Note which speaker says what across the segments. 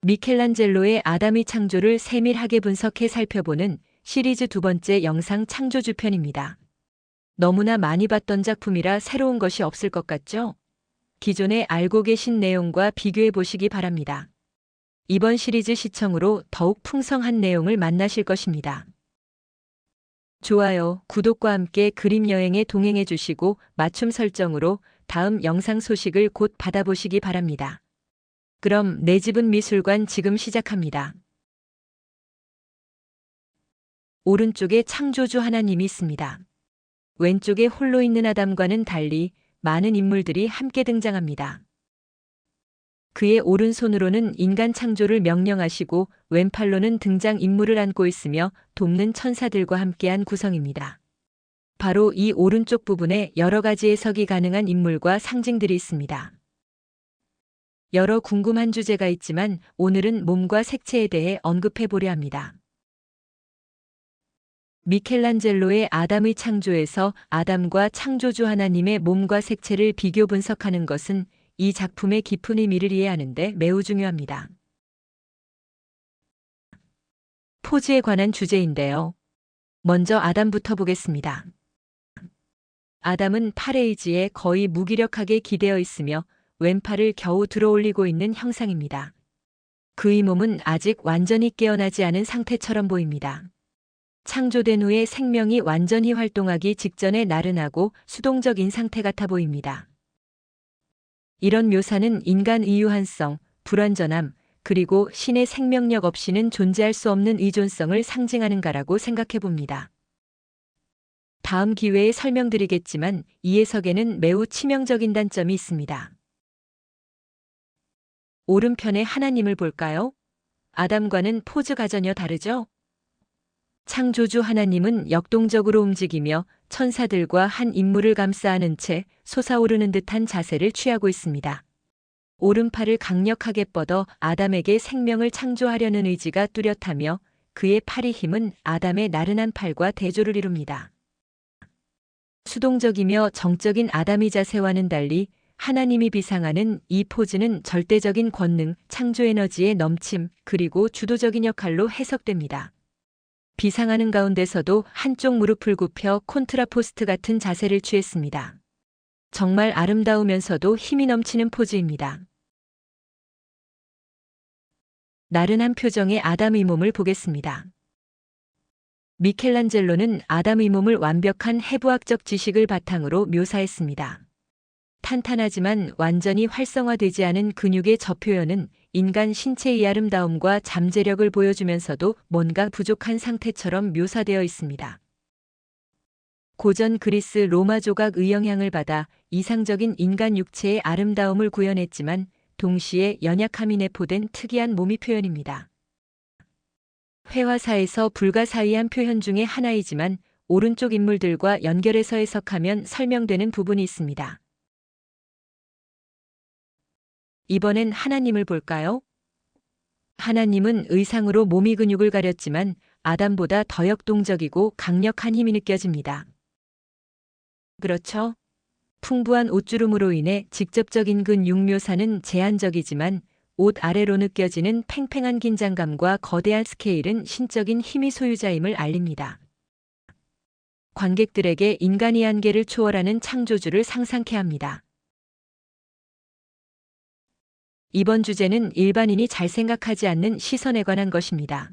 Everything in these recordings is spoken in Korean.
Speaker 1: 미켈란젤로의 아담의 창조를 세밀하게 분석해 살펴보는 시리즈 두 번째 영상 창조주편입니다. 너무나 많이 봤던 작품이라 새로운 것이 없을 것 같죠? 기존에 알고 계신 내용과 비교해 보시기 바랍니다. 이번 시리즈 시청으로 더욱 풍성한 내용을 만나실 것입니다. 좋아요, 구독과 함께 그림 여행에 동행해 주시고 맞춤 설정으로 다음 영상 소식을 곧 받아보시기 바랍니다. 그럼 내 집은 미술관 지금 시작합니다. 오른쪽에 창조주 하나님이 있습니다. 왼쪽에 홀로 있는 아담과는 달리 많은 인물들이 함께 등장합니다. 그의 오른손으로는 인간 창조를 명령하시고 왼팔로는 등장인물을 안고 있으며 돕는 천사들과 함께한 구성입니다. 바로 이 오른쪽 부분에 여러 가지 해석이 가능한 인물과 상징들이 있습니다. 여러 궁금한 주제가 있지만 오늘은 몸과 색채에 대해 언급해 보려 합니다. 미켈란젤로의 아담의 창조에서 아담과 창조주 하나님의 몸과 색채를 비교 분석하는 것은 이 작품의 깊은 의미를 이해하는 데 매우 중요합니다. 포즈에 관한 주제인데요. 먼저 아담부터 보겠습니다. 아담은 팔의 의지에 거의 무기력하게 기대어 있으며 왼팔을 겨우 들어올리고 있는 형상입니다. 그의 몸은 아직 완전히 깨어나지 않은 상태처럼 보입니다. 창조된 후에 생명이 완전히 활동하기 직전에 나른하고 수동적인 상태 같아 보입니다. 이런 묘사는 인간의 유한성, 불완전함, 그리고 신의 생명력 없이는 존재할 수 없는 의존성을 상징하는가라고 생각해 봅니다. 다음 기회에 설명드리겠지만 이 해석에는 매우 치명적인 단점이 있습니다. 오른편에 하나님을 볼까요? 아담과는 포즈가 전혀 다르죠? 창조주 하나님은 역동적으로 움직이며 천사들과 한 인물을 감싸 안은 채 솟아오르는 듯한 자세를 취하고 있습니다. 오른팔을 강력하게 뻗어 아담에게 생명을 창조하려는 의지가 뚜렷하며 그의 팔의 힘은 아담의 나른한 팔과 대조를 이룹니다. 수동적이며 정적인 아담의 자세와는 달리 하나님이 비상하는 이 포즈는 절대적인 권능, 창조 에너지의 넘침, 그리고 주도적인 역할로 해석됩니다. 비상하는 가운데서도 한쪽 무릎을 굽혀 콘트라포스트 같은 자세를 취했습니다. 정말 아름다우면서도 힘이 넘치는 포즈입니다. 나른한 표정의 아담의 몸을 보겠습니다. 미켈란젤로는 아담의 몸을 완벽한 해부학적 지식을 바탕으로 묘사했습니다. 탄탄하지만 완전히 활성화되지 않은 근육의 저 표현은 인간 신체의 아름다움과 잠재력을 보여주면서도 뭔가 부족한 상태처럼 묘사되어 있습니다. 고전 그리스 로마 조각의 영향을 받아 이상적인 인간 육체의 아름다움을 구현했지만 동시에 연약함이 내포된 특이한 몸의 표현입니다. 회화사에서 불가사의한 표현 중의 하나이지만 오른쪽 인물들과 연결해서 해석하면 설명되는 부분이 있습니다. 이번엔 하나님을 볼까요? 하나님은 의상으로 몸의 근육을 가렸지만 아담보다 더 역동적이고 강력한 힘이 느껴집니다. 그렇죠? 풍부한 옷주름으로 인해 직접적인 근육 묘사는 제한적이지만 옷 아래로 느껴지는 팽팽한 긴장감과 거대한 스케일은 신적인 힘의 소유자임을 알립니다. 관객들에게 인간의 한계를 초월하는 창조주를 상상케 합니다. 이번 주제는 일반인이 잘 생각하지 않는 시선에 관한 것입니다.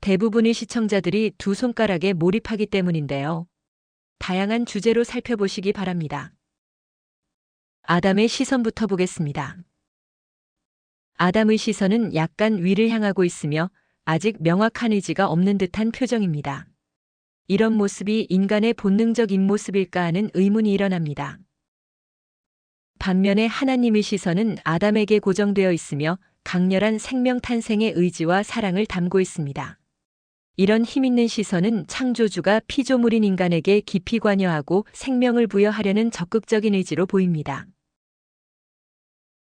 Speaker 1: 대부분의 시청자들이 두 손가락에 몰입하기 때문인데요. 다양한 주제로 살펴보시기 바랍니다. 아담의 시선부터 보겠습니다. 아담의 시선은 약간 위를 향하고 있으며 아직 명확한 의지가 없는 듯한 표정입니다. 이런 모습이 인간의 본능적 입모습일까 하는 의문이 일어납니다. 반면에 하나님의 시선은 아담에게 고정되어 있으며 강렬한 생명 탄생의 의지와 사랑을 담고 있습니다. 이런 힘있는 시선은 창조주가 피조물인 인간에게 깊이 관여하고 생명을 부여하려는 적극적인 의지로 보입니다.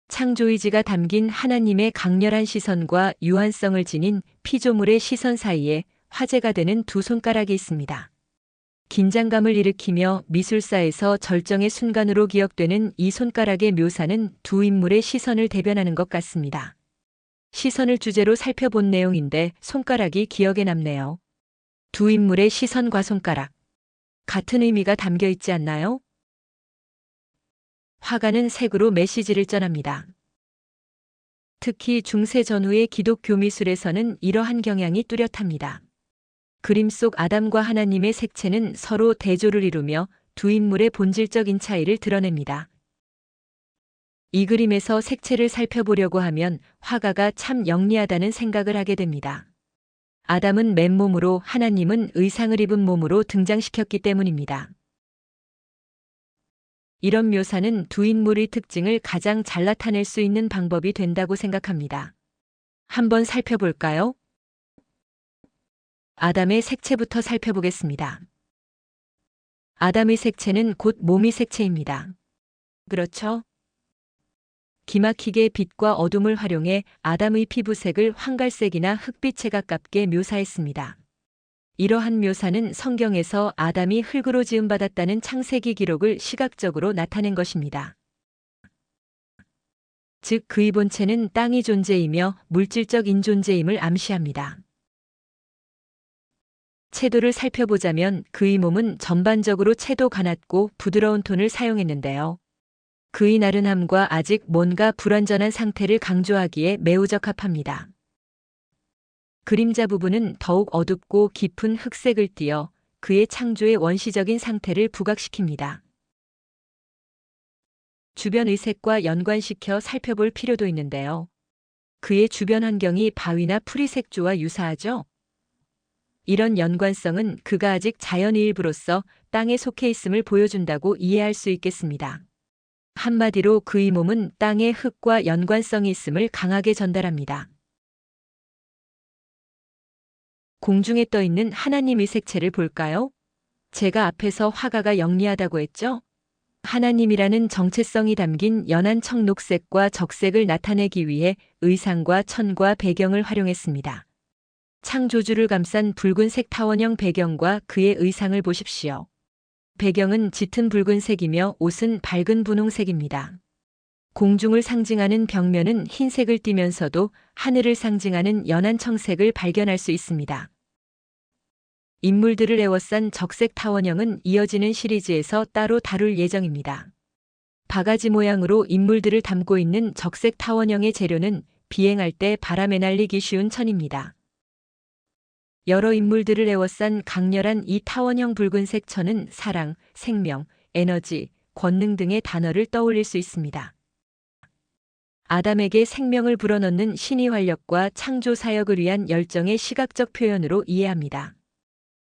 Speaker 1: 창조의지가 담긴 하나님의 강렬한 시선과 유한성을 지닌 피조물의 시선 사이에 화제가 되는 두 손가락이 있습니다. 긴장감을 일으키며 미술사에서 절정의 순간으로 기억되는 이 손가락의 묘사는 두 인물의 시선을 대변하는 것 같습니다. 시선을 주제로 살펴본 내용인데 손가락이 기억에 남네요. 두 인물의 시선과 손가락. 같은 의미가 담겨 있지 않나요? 화가는 색으로 메시지를 전합니다. 특히 중세 전후의 기독교 미술에서는 이러한 경향이 뚜렷합니다. 그림 속 아담과 하나님의 색채는 서로 대조를 이루며 두 인물의 본질적인 차이를 드러냅니다. 이 그림에서 색채를 살펴보려고 하면 화가가 참 영리하다는 생각을 하게 됩니다. 아담은 맨몸으로 하나님은 의상을 입은 몸으로 등장시켰기 때문입니다. 이런 묘사는 두 인물의 특징을 가장 잘 나타낼 수 있는 방법이 된다고 생각합니다. 한번 살펴볼까요? 아담의 색채부터 살펴보겠습니다. 아담의 색채는 곧 몸의 색채입니다. 그렇죠? 기막히게 빛과 어둠을 활용해 아담의 피부색을 황갈색이나 흑빛에 가깝게 묘사했습니다. 이러한 묘사는 성경에서 아담이 흙으로 지음받았다는 창세기 기록을 시각적으로 나타낸 것입니다. 즉 그의 본체는 땅의 존재이며 물질적인 존재임을 암시합니다. 채도를 살펴보자면 그의 몸은 전반적으로 채도 가낮고 부드러운 톤을 사용했는데요. 그의 나른함과 아직 뭔가 불완전한 상태를 강조하기에 매우 적합합니다. 그림자 부분은 더욱 어둡고 깊은 흑색을 띠어 그의 창조의 원시적인 상태를 부각시킵니다. 주변 의색과 연관시켜 살펴볼 필요도 있는데요. 그의 주변 환경이 바위나 풀이색조와 유사하죠? 이런 연관성은 그가 아직 자연의 일부로서 땅에 속해 있음을 보여준다고 이해할 수 있겠습니다. 한마디로 그의 몸은 땅의 흙과 연관성이 있음을 강하게 전달합니다. 공중에 떠 있는 하나님의 색채를 볼까요? 제가 앞에서 화가가 영리하다고 했죠? 하나님이라는 정체성이 담긴 연한 청록색과 적색을 나타내기 위해 의상과 천과 배경을 활용했습니다. 창조주를 감싼 붉은색 타원형 배경과 그의 의상을 보십시오. 배경은 짙은 붉은색이며 옷은 밝은 분홍색입니다. 공중을 상징하는 벽면은 흰색을 띠면서도 하늘을 상징하는 연한 청색을 발견할 수 있습니다. 인물들을 에워싼 적색 타원형은 이어지는 시리즈에서 따로 다룰 예정입니다. 바가지 모양으로 인물들을 담고 있는 적색 타원형의 재료는 비행할 때 바람에 날리기 쉬운 천입니다. 여러 인물들을 에워싼 강렬한 이 타원형 붉은색 천은 사랑, 생명, 에너지, 권능 등의 단어를 떠올릴 수 있습니다. 아담에게 생명을 불어넣는 신의 활력과 창조 사역을 위한 열정의 시각적 표현으로 이해합니다.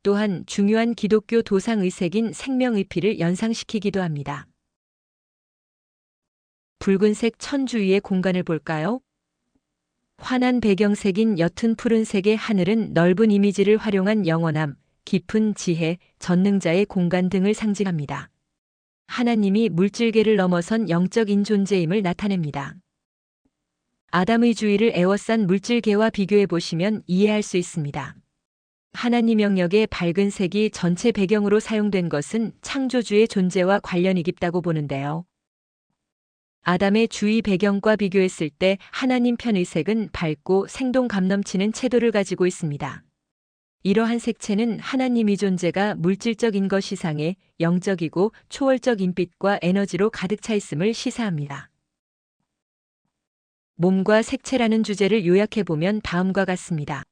Speaker 1: 또한 중요한 기독교 도상 의색인 생명의피를 연상시키기도 합니다. 붉은색 천 주위의 공간을 볼까요? 환한 배경색인 옅은 푸른색의 하늘은 넓은 이미지를 활용한 영원함, 깊은 지혜, 전능자의 공간 등을 상징합니다. 하나님이 물질계를 넘어선 영적인 존재임을 나타냅니다. 아담의 주위를 에워싼 물질계와 비교해 보시면 이해할 수 있습니다. 하나님 영역의 밝은 색이 전체 배경으로 사용된 것은 창조주의 존재와 관련이 깊다고 보는데요. 아담의 주위 배경과 비교했을 때 하나님 편의 색은 밝고 생동감 넘치는 채도를 가지고 있습니다. 이러한 색채는 하나님의 존재가 물질적인 것 이상의 영적이고 초월적 인빛과 에너지로 가득 차 있음을 시사합니다. 몸과 색채라는 주제를 요약해보면 다음과 같습니다.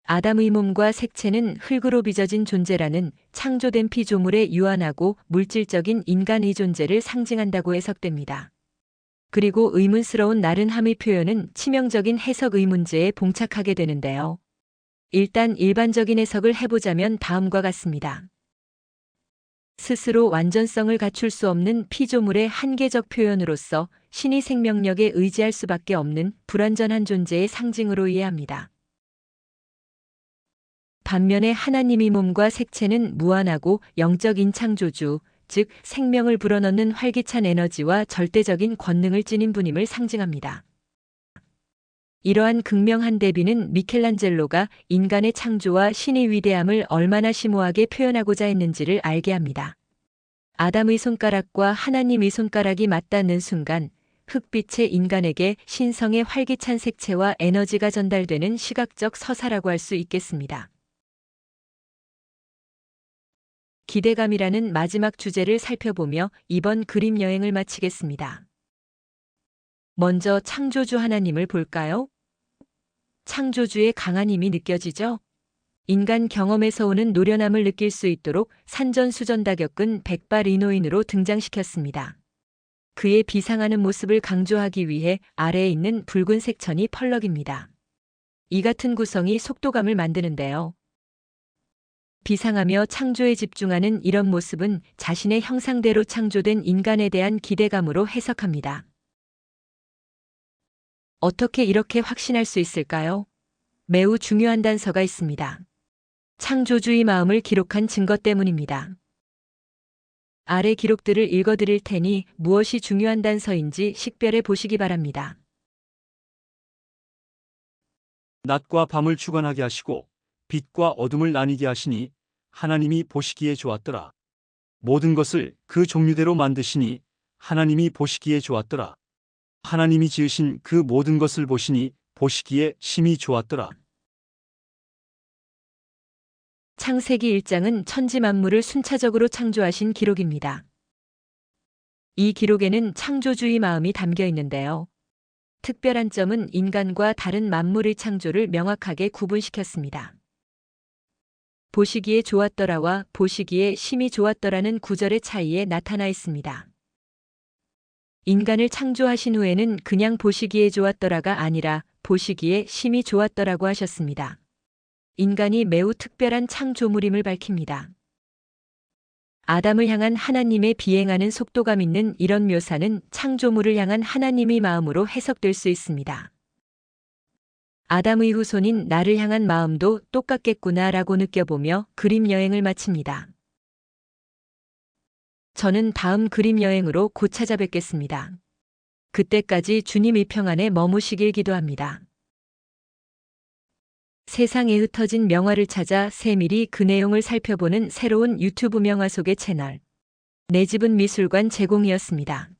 Speaker 1: 아담의 몸과 색채는 흙으로 빚어진 존재라는 창조된 피조물의 유한하고 물질적인 인간의 존재를 상징한다고 해석됩니다. 그리고 의문스러운 나른함의 표현은 치명적인 해석의 문제에 봉착하게 되는데요. 일단 일반적인 해석을 해보자면 다음과 같습니다. 스스로 완전성을 갖출 수 없는 피조물의 한계적 표현으로서 신의 생명력에 의지할 수밖에 없는 불완전한 존재의 상징으로 이해합니다. 반면에 하나님의 몸과 색채는 무한하고 영적인 창조주, 즉 생명을 불어넣는 활기찬 에너지와 절대적인 권능을 지닌 분임을 상징합니다. 이러한 극명한 대비는 미켈란젤로가 인간의 창조와 신의 위대함을 얼마나 심오하게 표현하고자 했는지를 알게 합니다. 아담의 손가락과 하나님의 손가락이 맞닿는 순간 흑빛의 인간에게 신성의 활기찬 색채와 에너지가 전달되는 시각적 서사라고 할 수 있겠습니다. 기대감이라는 마지막 주제를 살펴보며 이번 그림 여행을 마치겠습니다. 먼저 창조주 하나님을 볼까요? 창조주의 강한 힘이 느껴지죠? 인간 경험에서 오는 노련함을 느낄 수 있도록 산전수전다 겪은 백발 인호인으로 등장시켰습니다. 그의 비상하는 모습을 강조하기 위해 아래에 있는 붉은색 천이 펄럭입니다. 이 같은 구성이 속도감을 만드는데요. 비상하며 창조에 집중하는 이런 모습은 자신의 형상대로 창조된 인간에 대한 기대감으로 해석합니다. 어떻게 이렇게 확신할 수 있을까요? 매우 중요한 단서가 있습니다. 창조주의 마음을 기록한 증거 때문입니다. 아래 기록들을 읽어드릴 테니 무엇이 중요한 단서인지 식별해 보시기 바랍니다.
Speaker 2: 낮과 밤을 주관하게 하시고 빛과 어둠을 나뉘게 하시니 하나님이 보시기에 좋았더라. 모든 것을 그 종류대로 만드시니 하나님이 보시기에 좋았더라. 하나님이 지으신 그 모든 것을 보시니 보시기에 심히 좋았더라.
Speaker 1: 창세기 1장은 천지 만물을 순차적으로 창조하신 기록입니다. 이 기록에는 창조주의 마음이 담겨 있는데요. 특별한 점은 인간과 다른 만물의 창조를 명확하게 구분시켰습니다. 보시기에 좋았더라와 보시기에 심히 좋았더라는 구절의 차이에 나타나 있습니다. 인간을 창조하신 후에는 그냥 보시기에 좋았더라가 아니라 보시기에 심히 좋았더라고 하셨습니다. 인간이 매우 특별한 창조물임을 밝힙니다. 아담을 향한 하나님의 비행하는 속도감 있는 이런 묘사는 창조물을 향한 하나님의 마음으로 해석될 수 있습니다. 아담의 후손인 나를 향한 마음도 똑같겠구나라고 느껴보며 그림 여행을 마칩니다. 저는 다음 그림 여행으로 곧 찾아뵙겠습니다. 그때까지 주님의 평안에 머무시길 기도합니다. 세상에 흩어진 명화를 찾아 세밀히 그 내용을 살펴보는 새로운 유튜브 명화 속의 채널. 내 집은 미술관 제공이었습니다.